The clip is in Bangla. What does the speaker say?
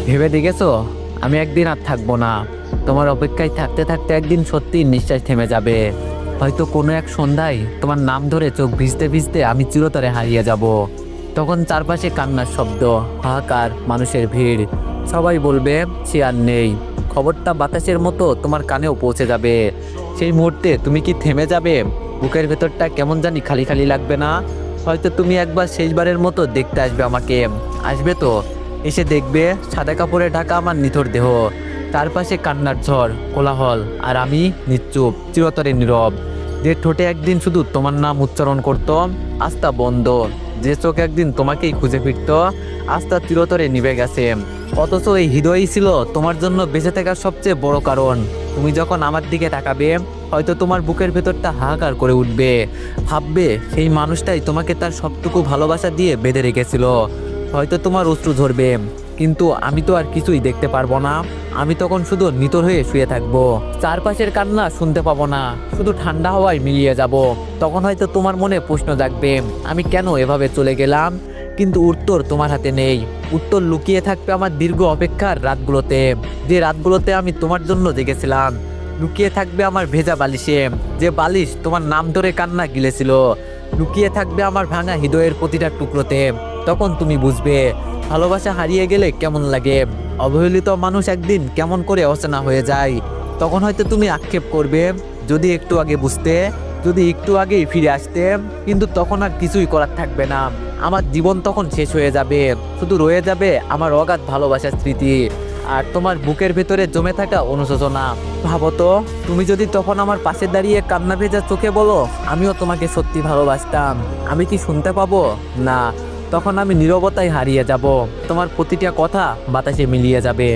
ভেবে দেখেছো আমি একদিন আর থাকবো না। তোমার অপেক্ষায় থাকতে থাকতে একদিন সত্যি নিঃশ্বাস থেমে যাবে। হয়তো কোনো এক সন্ধ্যায় তোমার নাম ধরে চোখ ভিজতে ভিজতে আমি চিরতরে হারিয়ে যাব। তখন চারপাশে কান্নার শব্দ, হাহাকার, মানুষের ভিড়। সবাই বলবে সে আর নেই। খবরটা বাতাসের মতো তোমার কানেও পৌঁছে যাবে। সেই মুহূর্তে তুমি কি থেমে যাবে? বুকের ভেতরটা কেমন জানি খালি খালি লাগবে না? হয়তো তুমি একবার শেষবারের মতো দেখতে আসবে আমাকে। আসবে তো? এসে দেখবে সাদা কাপড়ে ঢাকা আমার নিথর দেহ, তার পাশে কান্নার ঝড়, কোলাহল, আর আমি নিশ্চুপ, চিরতরে নীরব। যে ঠোঁটে একদিন শুধু তোমার নাম উচ্চারণ করত, আস্থা বন্ধ। যে চোখ একদিন তোমাকেই খুঁজে ফিরত, আস্থা চিরতরে নিভে গেছে। অথচ এই হৃদয়ই ছিল তোমার জন্য বেঁচে থাকার সবচেয়ে বড় কারণ। তুমি যখন আমার দিকে তাকাবে, হয়তো তোমার বুকের ভেতরটা হাহাকার করে উঠবে। ভাববে সেই মানুষটাই তোমাকে তার সবটুকু ভালোবাসা দিয়ে বেঁধে রেখেছিল। হয়তো তোমার অশ্রু ঝরবে, কিন্তু আমি তো আর কিছুই দেখতে পারবো না। আমি তখন শুধু নিথর হয়ে শুয়ে থাকবো, চারপাশের কান্না শুনতে পাবো না, শুধু ঠান্ডা হাওয়ায় মিলিয়ে যাব। তখন হয়তো তোমার মনে প্রশ্ন জাগবে, আমি কেন এভাবে চলে গেলাম? কিন্তু উত্তর তোমার হাতে নেই। উত্তর লুকিয়ে থাকবে আমার দীর্ঘ অপেক্ষার রাতগুলোতে, যে রাতগুলোতে আমি তোমার জন্য জেগেছিলাম। লুকিয়ে থাকবে আমার ভেজা বালিশে, যে বালিশ তোমার নাম ধরে কান্না গিলেছিল। লুকিয়ে থাকবে আমার ভাঙা হৃদয়ের প্রতিটা টুকরোতে। তখন তুমি বুঝবে ভালোবাসা হারিয়ে গেলে কেমন লাগে, অবহেলিত মানুষ একদিন কেমন করে অচেনা হয়ে যায়। তখন হয়তো তুমি আক্ষেপ করবে, যদি একটু আগে বুঝতে, যদি একটু আগেই ফিরে আসতে। কিন্তু তখন আর কিছুই করার থাকবে না। আমার জীবন তখন শেষ হয়ে যাবে, শুধু রয়ে যাবে আমার অগাধ ভালোবাসার স্মৃতি আর তোমার বুকের ভেতরে জমে থাকা অনুশোচনা। ভাবো তো, তুমি যদি তখন আমার পাশে দাঁড়িয়ে কান্না ভেজা চোখে বলো আমিও তোমাকে সত্যি ভালোবাসতাম, আমি কি শুনতে পাবো? না, তখন আমি নীরবতায় হারিয়ে যাব। তোমার প্রতিটা কথা বাতাসে মিলিয়ে যাবে।